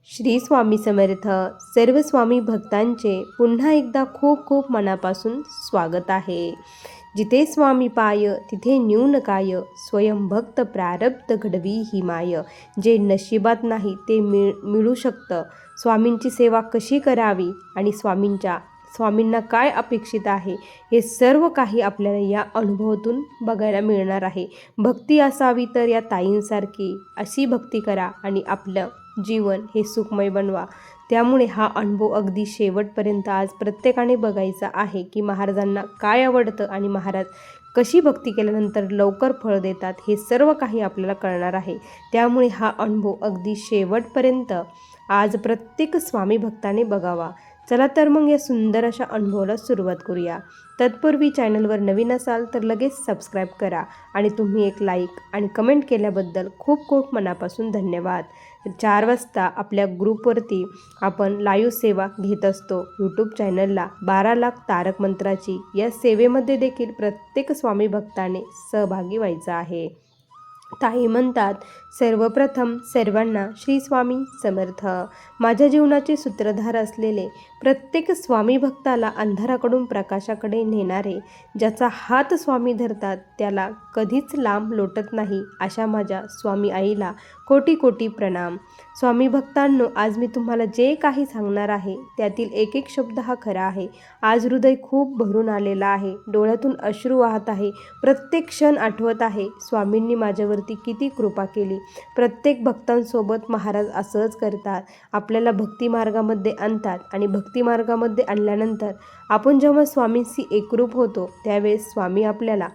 श्री स्वामी समर्थ. सर्व स्वामी भक्तांचे पुन्हा एकदा खूप खूप मनापासून स्वागत आहे. जिथे स्वामी पाय तिथे न्यून काय, स्वयं भक्त प्रारब्ध घडवी ही माय. जे नशिबात नाही ते मिळू शकतं. स्वामींची सेवा कशी करावी आणि स्वामींना काय अपेक्षित आहे हे सर्व काही आपल्याला या अनुभवातून बघायला मिळणार आहे. भक्ती असावी तर या ताईंसारखी अशी भक्ती करा आणि आपलं जीवन हे सुखमय बनवा. त्यामुळे हा अनुभव अगदी शेवटपर्यंत आज प्रत्येकाने बघायचा आहे की महाराजांना काय आवडतं आणि महाराज कशी भक्ती केल्यानंतर लवकर फळ देतात हे सर्व काही आपल्याला कळणार आहे. त्यामुळे हा अनुभव अगदी शेवटपर्यंत आज प्रत्येक स्वामी भक्ताने बघावा. चला तर मग या सुंदर अशा अनुभवाला सुरुवात करूया. तत्पूर्वी चॅनलवर नवीन असाल तर लगेच सबस्क्राईब करा आणि तुम्ही एक लाईक आणि कमेंट केल्याबद्दल खूप खूप मनापासून धन्यवाद. 4 वाजता आपल्या ग्रुपवरती आपण लाईव्ह सेवा घेत असतो. यूट्यूब चॅनलला 12 लाख तारक मंत्राची या सेवेमध्ये देखील प्रत्येक स्वामी भक्ताने सहभागी व्हायचं आहे. ताई म्हणतात, सर्वप्रथम सर्वांना श्री स्वामी समर्थ. माझ्या जीवनाचे सूत्रधार असलेले प्रत्येक स्वामी भक्ताला अंधाराकडून प्रकाशाकडे नेणारे, ज्याचा हात स्वामी धरतात त्याला कधीच लांब लोटत नाही, अशा माझ्या स्वामी आईला कोटी कोटी प्रणाम. स्वामी भक्तांनो, आज मी तुम्हाला जे काही सांगणार आहे त्यातील एक एक शब्द हा खरा आहे. आज हृदय खूप भरून आलेलं आहे, डोळ्यातून अश्रू वाहत आहे. प्रत्येक क्षण आठवत आहे स्वामींनी माझ्यावरती किती कृपा केली. प्रत्येक भक्तांसोबत महाराज असंच करतात, आपल्याला भक्ती मार्गामध्ये आणतात आणि भक्ती मार्गामध्ये आणल्यानंतर आपण जेव्हा स्वामींशी एकरूप होतो त्यावेळेस स्वामी आपल्याला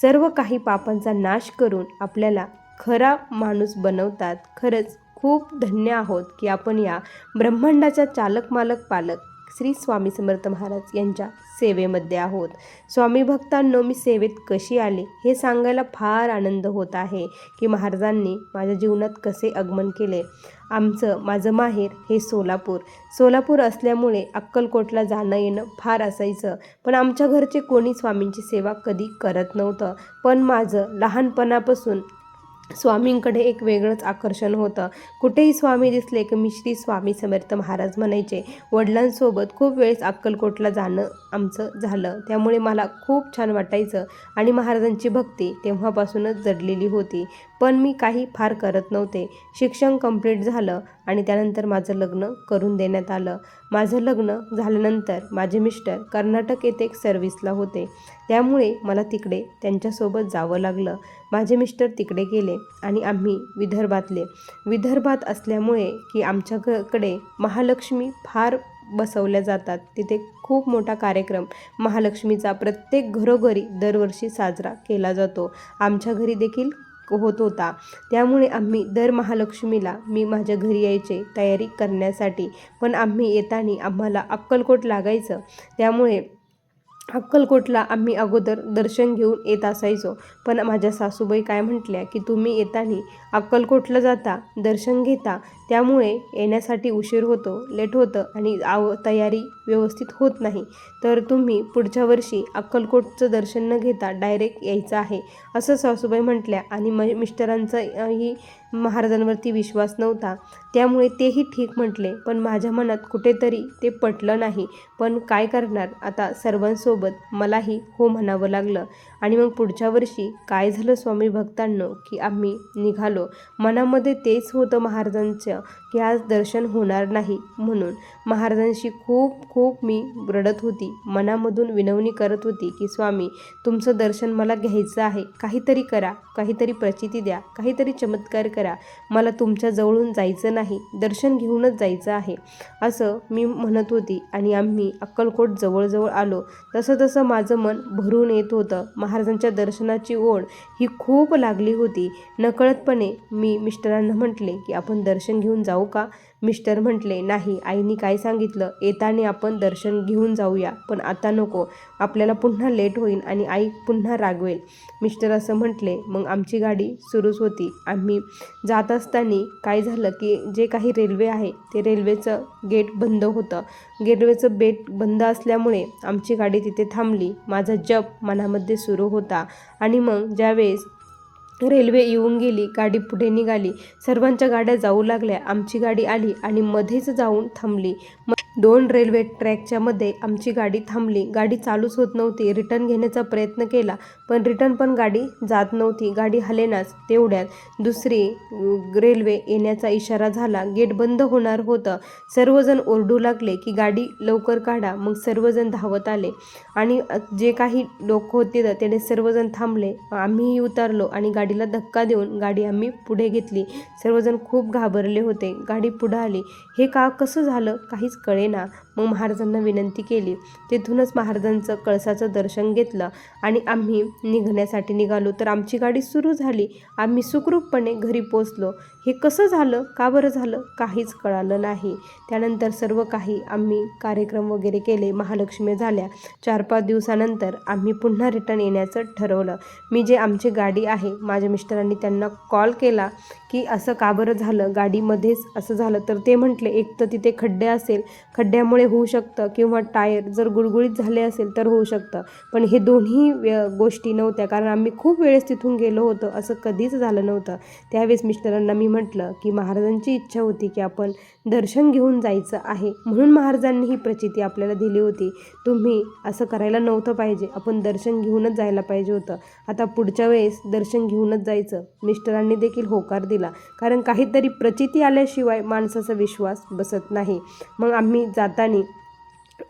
सर्व काही पापांचा नाश करून आपल्याला खरा माणूस बनवतात. खरंच खूप धन्य आहोत की आपण या ब्रह्मांडाच्या चालक मालक पालक श्री स्वामी समर्थ महाराज यांच्या सेवेमध्ये आहोत. स्वामी भक्तांनो, मी सेवेत कशी आले हे सांगायला फार आनंद होत आहे की महाराजांनी माझ्या जीवनात कसे आगमन केले. माझं माहेर हे सोलापूर असल्यामुळे अक्कलकोटला जाणं येणं फार असायचं. पण आमच्या घरचे कोणी स्वामींची सेवा कधी करत नव्हतं. पण माझं लहानपणापासून स्वामींकडे एक वेगळंच आकर्षण होतं. कुठेही स्वामी दिसले की मी श्री स्वामी समर्थ महाराज म्हणायचे. वडिलांसोबत खूप वेळेस अक्कलकोटला जाणं आमचं झालं, त्यामुळे मला खूप छान वाटायचं आणि महाराजांची भक्ती तेव्हापासूनच जडलेली होती. पण मी काही फार करत नव्हते. शिक्षण कंप्लीट झालं आणि त्यानंतर माझं लग्न करून देण्यात आलं. माझं लग्न झाल्यानंतर माझे मिस्टर कर्नाटक येथे एक सर्व्हिसला होते, त्यामुळे मला तिकडे त्यांच्यासोबत जावं लागलं. माझे मिस्टर तिकडे गेले आणि आम्ही विदर्भात असल्यामुळे की आमच्याकडे महालक्ष्मी फार बसवल्या जातात. तिथे खूप मोठा कार्यक्रम महालक्ष्मीचा प्रत्येक घरोघरी दरवर्षी साजरा केला जातो. आमच्या घरी देखील होत होता. त्यामुळे आम्ही दर महालक्ष्मीला मी माझ्या घरी यायचे तयारी करण्यासाठी. पण आम्ही येताना आम्हाला अक्कलकोट लागायचं, त्यामुळे अक्कलकोटला आम्ही अगोदर दर्शन घेऊन येत असायचो. पण माझ्या सासूबाई काय म्हटल्या की तुम्ही येताना अक्कलकोटला जाता, दर्शन घेता, त्यामुळे येण्यासाठी उशीर होतो, लेट होतं आणि तयारी व्यवस्थित होत नाही, तर तुम्ही पुढच्या वर्षी अक्कलकोटचं दर्शन न घेता डायरेक्ट यायचं आहे, असं सासूबाई म्हटल्या. आणि मिस्टरांचाही महाराजांवरती विश्वास नव्हता, त्यामुळे तेही ठीक म्हटले. पण माझ्या मनात कुठेतरी ते पटलं नाही. पण काय करणार, आता सर्वांसोबत मलाही हो म्हणावं लागलं. आणि मग पुढच्या वर्षी काय झालं स्वामी भक्तांनो की आम्ही निघालो. मनामध्ये तेच होतं महाराजांचं की आज दर्शन होणार नाही म्हणून. महाराजांशी खूप मी रडत होती, मनामधून विनवणी करत होती की स्वामी, तुमचं दर्शन मला घ्यायचं आहे, काहीतरी करा, काहीतरी प्रचिती द्या, काहीतरी चमत्कार करा, मला तुमच्या जवळून जायचं नाही, दर्शन घेऊनच जायचं आहे, असं मी म्हणत होती. आणि आम्ही अक्कलकोट जवळजवळ आलो तसं माझं मन भरून येत होतं. महाराजांच्या दर्शनाची ओढ ही खूप लागली होती. नकळतपणे मी मिस्टरांना म्हटले की आपण दर्शन घेऊन जाऊ का? मिस्टर म्हटले, नाही, आईनी काय सांगितलं, येताना आपण दर्शन घेऊन जाऊया, पण आता नको, आपल्याला पुन्हा लेट होईल आणि आई पुन्हा रागवेल. मिस्टर असं म्हटले. मग आमची गाडी सुरूच होती. आम्ही जात असताना काय झालं की जे काही रेल्वे आहे ते रेल्वेचं गेट बंद होतं. रेल्वेचं गेट बंद असल्यामुळे आमची गाडी तिथे थांबली. माझा जप मनामध्ये सुरू होता आणि मग ज्यावेळेस रेल्वे येऊन गेली, गाडी पुढे निघाली. सर्वांच्या गाड्या जाऊ लागल्या. आमची गाडी आली आणि मध्येच जाऊन थांबली. 2 रेल्वे ट्रॅकच्या मध्ये आमची गाडी थांबली. गाडी चालूच होत नव्हती. रिटर्न घेण्याचा प्रयत्न केला, पण रिटर्न पण गाडी जात नव्हती. गाडी हलेनाच. तेवढ्यात दुसरी रेल्वे येण्याचा इशारा झाला. गेट बंद होणार होतं. सर्वजण ओरडू लागले की गाडी लवकर काढा. मग सर्वजण धावत आले आणि जे काही लोक होते त्याने सर्वजण थांबले. आम्हीही उतरलो आणि गाडीला धक्का देऊन गाडी आम्ही पुढे घेतली. सर्वजण खूप घाबरले होते. गाडी पुढे आली. हे का कसं झालं काहीच कळेना. मग महाराजांना विनंती केली. तिथूनच महाराजांचं कळसाचं दर्शन घेतलं आणि आम्ही निघण्यासाठी निघालो तर आमची गाडी सुरू झाली. आम्ही सुखरूपपणे घरी पोचलो. हे कसं झालं, का बरं झालं काहीच कळालं नाही. त्यानंतर सर्व काही आम्ही कार्यक्रम वगैरे केले. महालक्ष्मी झाल्या. 4-5 दिवसानंतर आम्ही पुन्हा रिटर्न येण्याचं ठरवलं. मी जे आमची गाडी आहे, माझ्या मिस्टरांनी त्यांना कॉल केला की असं का बरं झालं, गाडीमध्येच असं झालं. तर ते म्हटले एक तर तिथे खड्डे असेल, खड्ड्यामुळे होऊ शकतं, किंवा टायर जर गुळगुळीत झाले असेल तर होऊ शकतं. पण हे दोन्ही गोष्टी नव्हत्या, कारण आम्ही खूप वेळेस तिथून गेलो होतो. असं कधीच झालं नव्हतं. त्यावेळेस मिस्टरांना मी म्हटलं की महाराजांची इच्छा होती की आपण दर्शन घेऊन जायचं आहे, म्हणून महाराजांनी ही प्रचिती आपल्याला दिली होती. तुम्ही असं करायला नव्हतं पाहिजे, आपण दर्शन घेऊनच जायला पाहिजे होतं. आता पुढच्या वेळेस दर्शन घेऊनच जायचं. मिस्टरांनी देखील होकार दिला, कारण काहीतरी प्रचिती आल्याशिवाय माणसाचा विश्वास बसत नाही. मग आम्ही जाताना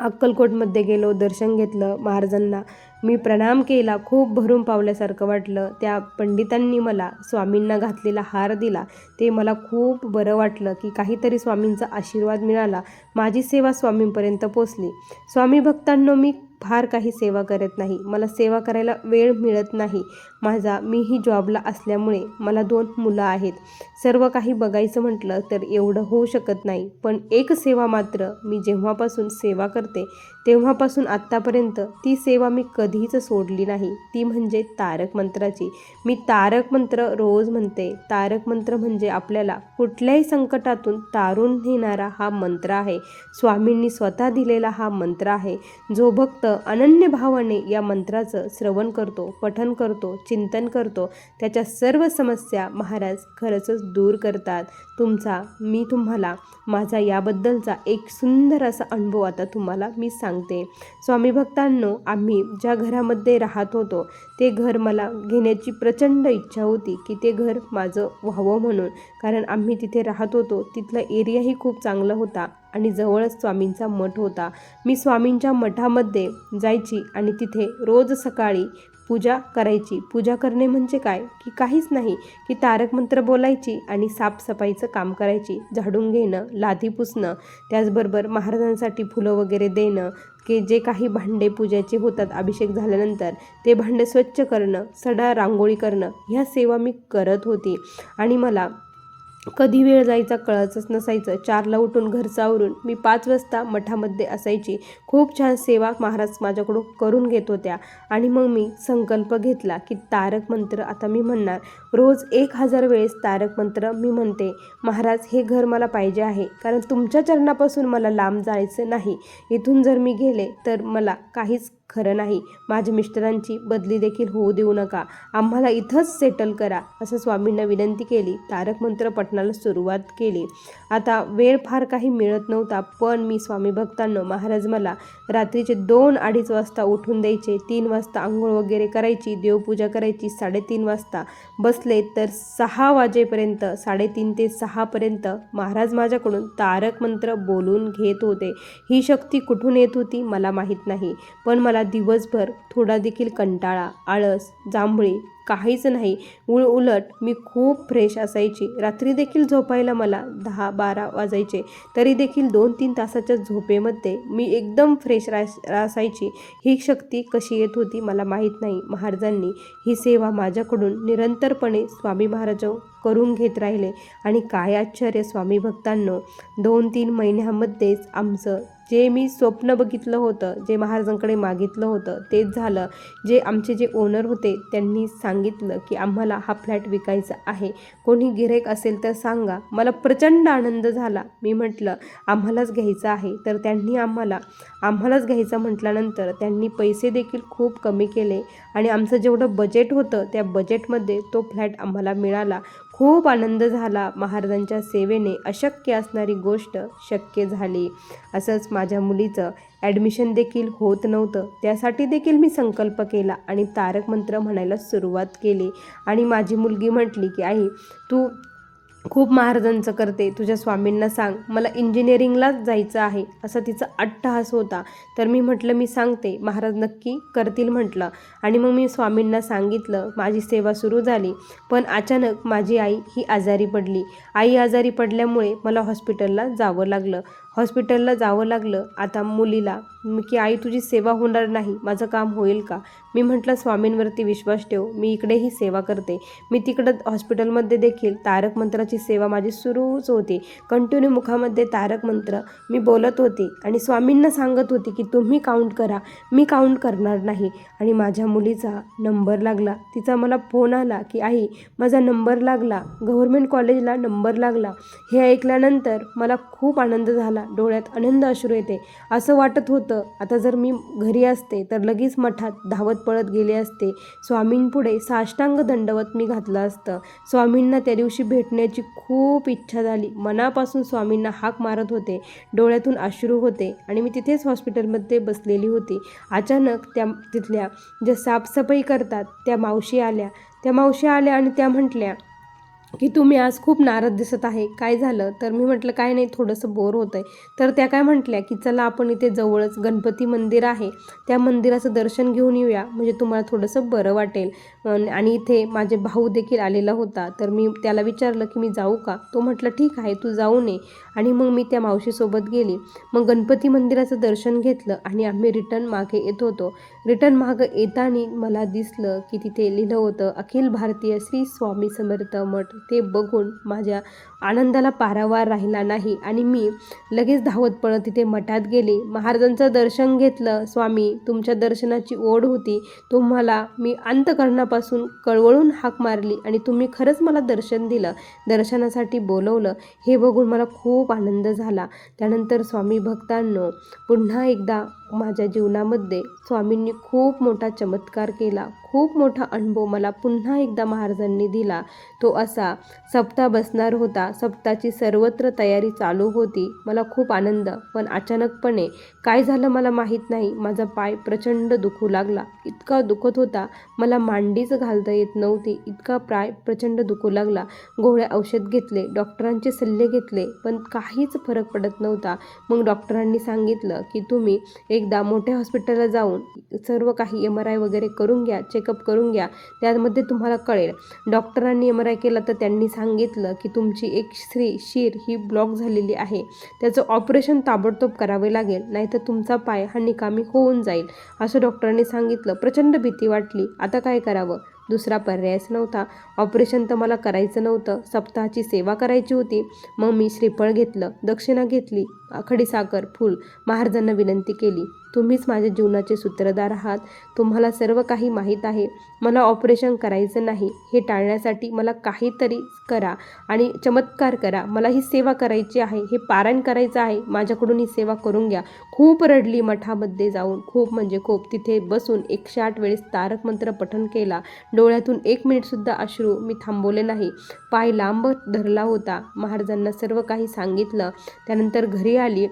अक्कलकोटमध्ये गेलो, दर्शन घेतलं. महाराजांना मी प्रणाम केला. खूप भरून पावल्यासारखं वाटलं. त्या पंडितांनी मला स्वामींना घातलेला हार दिला. ते मला खूप बरं वाटलं की काहीतरी स्वामींचा आशीर्वाद मिळाला. माझी सेवा स्वामींपर्यंत पोचली. स्वामी भक्तांनो, मी फार काही सेवा करत नाही. मला सेवा करायला वेळ मिळत नाही. मीही जॉबला असल्यामुळे मला 2 मुलं आहेत. सर्व काही बघायचं म्हटलं तर एवढं होऊ शकत नाही. पण एक सेवा मात्र मी जेव्हापासून सेवा करते तेव्हापासून आत्तापर्यंत ती सेवा मी कधीच सोडली नाही. ती म्हणजे तारक मंत्राची. मी तारक मंत्र रोज म्हणते. तारक मंत्र म्हणजे आपल्याला कुठल्याही संकटातून तारून नेणारा हा मंत्र आहे. स्वामींनी स्वतः दिलेला हा मंत्र आहे. जो भक्त अनन्य भावाने या मंत्राचं श्रवण करतो, पठण करतो, चिंतन करतो, त्याच्या सर्व समस्या महाराज खरंच दूर करतात. मी तुम्हाला माझा याबद्दलचा एक सुंदर असा अनुभव आता तुम्हाला मी सांगते. स्वामी भक्तांनो, आम्ही ज्या घरामध्ये राहत होतो ते घर मला घेण्याची प्रचंड इच्छा होती की ते घर माझं व्हावं म्हणून. कारण आम्ही तिथे राहत होतो, तिथला एरियाही खूप चांगला होता आणि जवळच स्वामींचा मठ होता. मी स्वामींच्या मठामध्ये जायची आणि तिथे रोज सकाळी पूजा करायची. पूजा करणे म्हणजे काय की काहीच नाही की तारक मंत्र बोलायची आणि साफसफाईचं काम करायची. झाडून घेणं, लादी पुसणं, त्याचबरोबर महाराजांसाठी फुलं वगैरे देणं, की जे काही भांडे पूजेचे होतात अभिषेक झाल्यानंतर ते भांडे स्वच्छ करणं, सडा रांगोळी करणं, ह्या सेवा मी करत होती. आणि मला कधी वेळ जायचा कळतच नसायचं. 4ला उठून घरचं आवरून मी 5 वाजता मठामध्ये असायची. खूप छान सेवा महाराज माझ्याकडून करून घेत होत्या. आणि मग मी संकल्प घेतला की तारक मंत्र आता मी म्हणणार. रोज 1000 वेळेस तारक मंत्र मी म्हणते. महाराज, हे घर मला पाहिजे आहे, कारण तुमच्या चरणापासून मला लांब जायचं नाही. इथून जर मी गेले तर मला काहीच खरं नाही. माझ्या मिस्टरांची बदली देखील होऊ देऊ नका, आम्हाला इथंच सेटल करा, असं स्वामींना विनंती केली. तारक मंत्र पठणाला सुरुवात केली. आता वेळ फार काही मिळत नव्हता, पण मी स्वामी भक्तांनो, महाराज मला रात्रीचे 2-2:30 वाजता उठून द्यायचे. 3 वाजता आंघोळ वगैरे करायची, देवपूजा करायची. 3:30 वाजता बसले तर 6 वाजेपर्यंत, 3:30 ते 6पर्यंत महाराज माझ्याकडून तारक मंत्र बोलून घेत होते. ही शक्ती कुठून येत होती मला माहीत नाही, पण मला दिवसभर थोडा देखील कंटाळा, आळस, जांभळी काहीच नाही. उलट मी खूप फ्रेश असायची. रात्री देखील झोपायला मला 10-12 वाजायचे, तरी देखील 2-3 तासाच्या झोपेमध्ये मी एकदम फ्रेश असायची. ही शक्ती कशी येत होती मला माहीत नाही. महाराजांनी ही सेवा माझ्याकडून निरंतरपणे स्वामी महाराज करून घेत राहिले. आणि काय आश्चर्य स्वामी भक्तांनो, 2-3 महिन्यामध्येच आमचं जे मी स्वप्न बघितलं होतं, जे महाराजांकडे मागितलं होतं तेच झालं. जे आमचे ओनर होते त्यांनी सांगितलं की आम्हाला हा फ्लॅट विकायचा आहे, कोणी गिऱ्हाईक असेल तर सांगा. मला प्रचंड आनंद झाला. मी म्हटलं आम्हालाच घ्यायचं आहे. तर त्यांनी आम्हालाच घ्यायचं म्हटल्यानंतर त्यांनी पैसे देखील खूप कमी केले आणि आमचं जेवढं बजेट होतं त्या बजेटमध्ये तो फ्लॅट आम्हाला मिळाला. खूप आनंद झाला. महाराजांच्या सेवेने अशक्य असणारी गोष्ट शक्य झाली. असंच माझ्या मुलीचं ॲडमिशन देखील होत नव्हतं. त्यासाठी देखील मी संकल्प केला आणि तारक मंत्र म्हणायला सुरुवात केली. आणि माझी मुलगी म्हटली की आई तू खूप महाराजांचं करते, तुझ्या स्वामींना सांग मला इंजिनिअरिंगलाच जायचं आहे, असा तिचा अट्टहास होता. तर मी म्हटलं मी सांगते, महाराज नक्की करतील म्हटलं. आणि मग मी स्वामींना सांगितलं. माझी सेवा सुरू झाली. पण अचानक माझी आई ही आजारी पडली. आई आजारी पडल्यामुळे मला हॉस्पिटलला जावं लागलं. आता मुलीला की आई तुझी सेवा होणार नाही, माझं काम होईल का? मी म्हटलं स्वामींवरती विश्वास ठेव, मी इकडेही सेवा करते. मी तिकडं हॉस्पिटलमध्ये देखील तारक मंत्राची सेवा माझी सुरूच होती. कंटिन्यू मुखामध्ये तारक मंत्र मी बोलत होते आणि स्वामींना सांगत होते की तुम्ही काउंट करा, मी काउंट करणार नाही. आणि माझ्या मुलीचा नंबर लागला. तिचा मला फोन आला की आई माझा नंबर लागला, गव्हर्मेंट कॉलेजला नंबर लागला. हे ऐकल्यानंतर मला खूप आनंद झाला. डोळ्यात आनंद अश्रू येते. असं वाटत होतं आता जर मी घरी असते तर लगेच मठात धावत पळत गेले असते. स्वामींपुढे साष्टांग दंडवत मी घातलं असतं. स्वामींना त्या दिवशी भेटण्याची खूप इच्छा झाली. मनापासून स्वामींना हाक मारत होते. डोळ्यातून अश्रू होते आणि मी तिथेच हॉस्पिटलमध्ये बसलेली होती. अचानक तिथल्या ज्या साफसफाई करतात त्या मावशी आल्या आणि त्या म्हटल्या की तुम्ही आज खूप नाराज दिसत आहे, काय झालं? तर मी म्हटलं काय नाही, थोडंसं बोर होतं आहे. तर त्या काय म्हटल्या की चला आपण इथे जवळच गणपती मंदिर आहे, त्या मंदिराचं दर्शन घेऊन येऊया, म्हणजे तुम्हाला थोडंसं बरं वाटेल. आणि इथे माझे भाऊ देखील आलेला होता. तर मी त्याला विचारलं की मी जाऊ का? तो म्हटलं ठीक आहे तू जाऊन ये. आणि मग मी त्या मावशीसोबत गेली. मग गणपती मंदिराचं दर्शन घेतलं आणि आम्ही रिटर्न मागे येत होतो. रिटर्न मागं येताना मला दिसलं की तिथे लिहिलं होतं अखिल भारतीय श्री स्वामी समर्थ मठ. ते बघून माझ्या आनंदाला पारावार राहिला नाही आणि मी लगेच धावत पळत तिथे मठात गेले. महाराजांचं दर्शन घेतलं. स्वामी तुमच्या दर्शनाची ओढ होती, तुम्हाला मी अंतःकरणापासून कळवळून हाक मारली आणि तुम्ही खरंच मला दर्शन दिलं, दर्शनासाठी बोलवलं. हे बघून मला खूप आनंद झाला. त्यानंतर स्वामी भक्तांनो, पुन्हा एकदा माझ्या जीवनामध्ये स्वामींनी खूप मोठा चमत्कार केला. खूप मोठा अनुभव मला पुन्हा एकदा महाराजांनी दिला. तो असा सप्ताह बसणार होता. सप्ताहाची सर्वत्र तयारी चालू होती. मला खूप आनंद. पण अचानकपणे काय झालं मला माहीत नाही. माझा पाय प्रचंड दुखू लागला. इतका दुखत होता मला मांडीच घालता येत नव्हती. इतका पाय प्रचंड दुखू लागला. गोळ्या औषध घेतले, डॉक्टरांचे सल्ले घेतले, पण काहीच फरक पडत नव्हता. मग डॉक्टरांनी सांगितलं की तुम्ही एकदा मोठ्या हॉस्पिटलला जाऊन सर्व काही MRI वगैरे करून घ्या, चेकअप करून घ्या, त्यामध्ये तुम्हाला कळेल. डॉक्टरांनी MRI केला तर त्यांनी सांगितलं की तुमची एक शीर ही ब्लॉक झालेली आहे, त्याचं ऑपरेशन ताबडतोब करावे लागेल, नाहीतर तुमचा पाय हा निकामी होऊन जाईल, असं डॉक्टरांनी सांगितलं. प्रचंड भीती वाटली. आता काय करावं? दुसरा पर्यायच नव्हता. ऑपरेशन तर मला करायचं नव्हतं, सप्ताहाची सेवा करायची होती. मग मी श्रीफळ घेतलं, दक्षिणा घेतली, खडीसाखर, फूल, महाराजांना विनंती केली, तुम्हीच माझ्या जीवनाचे सूत्रधार आहात, तुम्हाला सर्व काही माहीत आहे, मला ऑपरेशन करायचं नाही, हे टाळण्यासाठी मला काहीतरी करा आणि चमत्कार करा, मला ही सेवा करायची आहे, हे पारायण करायचं आहे, माझ्याकडून ही सेवा करून घ्या. खूप रडली मठामध्ये जाऊन, खूप म्हणजे खूप. तिथे बसून 108 वेळेस तारक मंत्र पठण केला. डोळ्यातून 1 मिनिटसुद्धा अश्रू मी थांबवले नाही. पाय लांब धरला होता. महाराजांना सर्व काही सांगितलं. त्यानंतर घरी आली.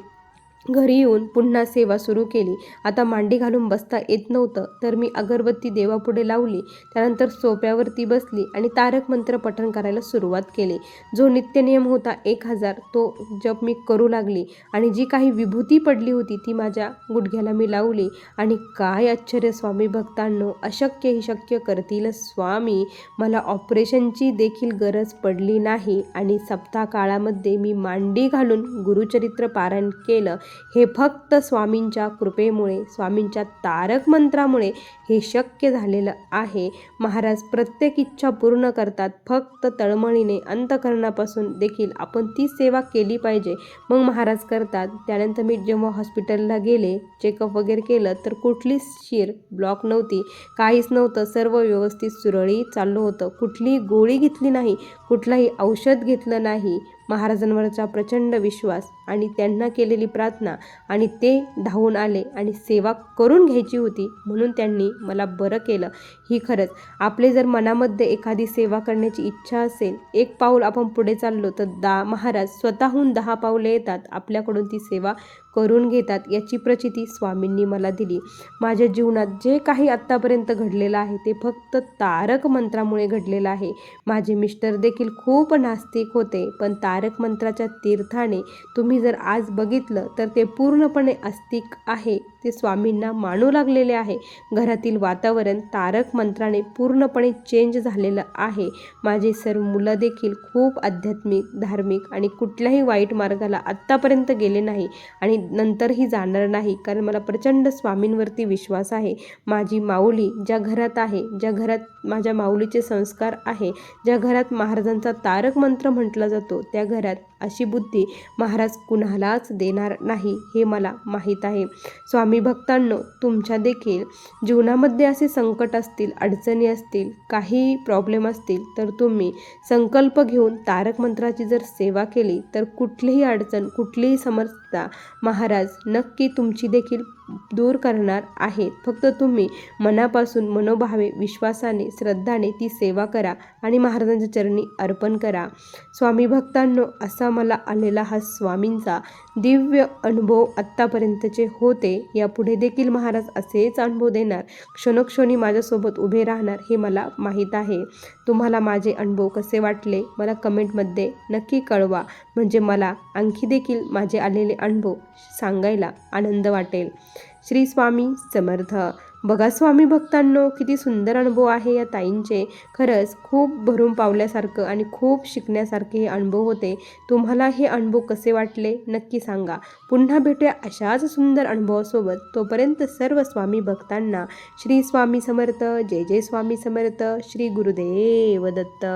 घरी येऊन पुन्हा सेवा सुरू केली. आता मांडी घालून बसता येत नव्हतं, तर मी अगरबत्ती देवापुढे लावली. त्यानंतर सोप्यावरती बसली आणि तारक मंत्र पठण करायला सुरुवात केली. जो नित्यनियम होता 1000 तो जप मी करू लागली आणि जी काही विभूती पडली होती ती माझ्या गुडघ्याला मी लावली. आणि काय आश्चर्य स्वामी भक्तांनो, अशक्य ही शक्य करतील स्वामी. मला ऑपरेशनची देखील गरज पडली नाही आणि सप्ताह काळामध्ये मी मांडी घालून गुरुचरित्र पारायण केलं. हे फक्त स्वामींच्या कृपेमुळे, स्वामींच्या तारक मंत्रामुळे हे शक्य झालेलं आहे. महाराज प्रत्येक इच्छा पूर्ण करतात. फक्त तळमळीने अंतःकरणापासून देखील आपण ती सेवा केली पाहिजे, मग महाराज करतात. त्यानंतर मी जेव्हा हॉस्पिटलला गेले, चेकअप वगैरे केलं, तर कुठलीच शिर ब्लॉक नव्हती, काहीच नव्हतं. सर्व व्यवस्थित सुरळीत चाललं होतं. कुठलीही गोळी घेतली नाही, कुठलाही औषध घेतलं नाही. महाराजांवरचा प्रचंड विश्वास आणि त्यांना केलेली प्रार्थना, आणि ते धावून आले आणि सेवा करून घ्यायची होती म्हणून त्यांनी मला बरं केलं. ही खरंच आपले जर मनामध्ये एखादी सेवा करण्याची इच्छा असेल, एक पाऊल आपण पुढे चाललो तर महाराज स्वतःहून 10 पावले येतात, आपल्याकडून ती सेवा करून घेतात. याची प्रचिती स्वामींनी मला दिली. माझ्या जीवनात जे काही आत्तापर्यंत घडलेलं आहे ते फक्त तारक मंत्रामुळे घडलेलं आहे. माझे मिस्टर देखील खूप नास्तिक होते, पण तारक मंत्राच्या तीर्थाने तुम्ही जर आज बघितलं तर ते पूर्णपणे आस्तिक आहे. ते स्वामींना मानू लागलेले आहे. घरातील वातावरण तारक मंत्राने पूर्णपणे चेंज झालेलं आहे. माझे सर्व मुलं देखील खूप आध्यात्मिक, धार्मिक आणि कुठल्याही वाईट मार्गाला आत्तापर्यंत गेले नाही आणि नंतरही जाणार नाही, कारण मला प्रचंड स्वामींवरती विश्वास आहे. माझी माऊली ज्या घरात आहे, ज्या घरात माझ्या माऊलीचे संस्कार आहे, ज्या घरात महाराजांचा तारक मंत्र म्हटला जातो, त्या घरात अशी बुद्धी महाराज कुणालाच देणार नाही, हे मला माहीत आहे. स्वामी भक्तांनो, तुमच्या देखील जीवनामध्ये असे संकट असतील, अडचणी असतील, काही प्रॉब्लेम असतील, तर तुम्ही संकल्प घेऊन तारक मंत्राची जर सेवा केली तर कुठलीही अडचण, कुठलीही समस्या महाराज नक्की तुमची देखील दूर करणार आहेत. फक्त तुम्ही मनापासून, मनोभावे, विश्वासाने, श्रद्धाने ती सेवा करा आणि महाराजांच्या चरणी अर्पण करा. स्वामी भक्तांनो, असा मला आलेला हा स्वामींचा दिव्य अनुभव आत्तापर्यंतचे होते. यापुढे देखील महाराज असेच अनुभव देणार, क्षणोक्षणी माझ्यासोबत उभे राहणार, हे मला माहीत आहे. तुम्हाला माझे अनुभव कसे वाटले मला कमेंटमध्ये नक्की कळवा, म्हणजे मला आणखी देखील माझे आलेले अनुभव सांगायला आनंद वाटेल. श्री स्वामी समर्थ. बघा स्वामी भक्तांनो, किती सुंदर अनुभव आहे या ताईंचे. खरंच खूप भरून पावल्यासारखं आणि खूप शिकण्यासारखे हे अनुभव होते. तुम्हाला हे अनुभव कसे वाटले नक्की सांगा. पुन्हा भेटूया अशाच सुंदर अनुभवासोबत. तोपर्यंत सर्व स्वामी भक्तांना श्री स्वामी समर्थ. जय जय स्वामी समर्थ. श्री गुरुदेव दत्त.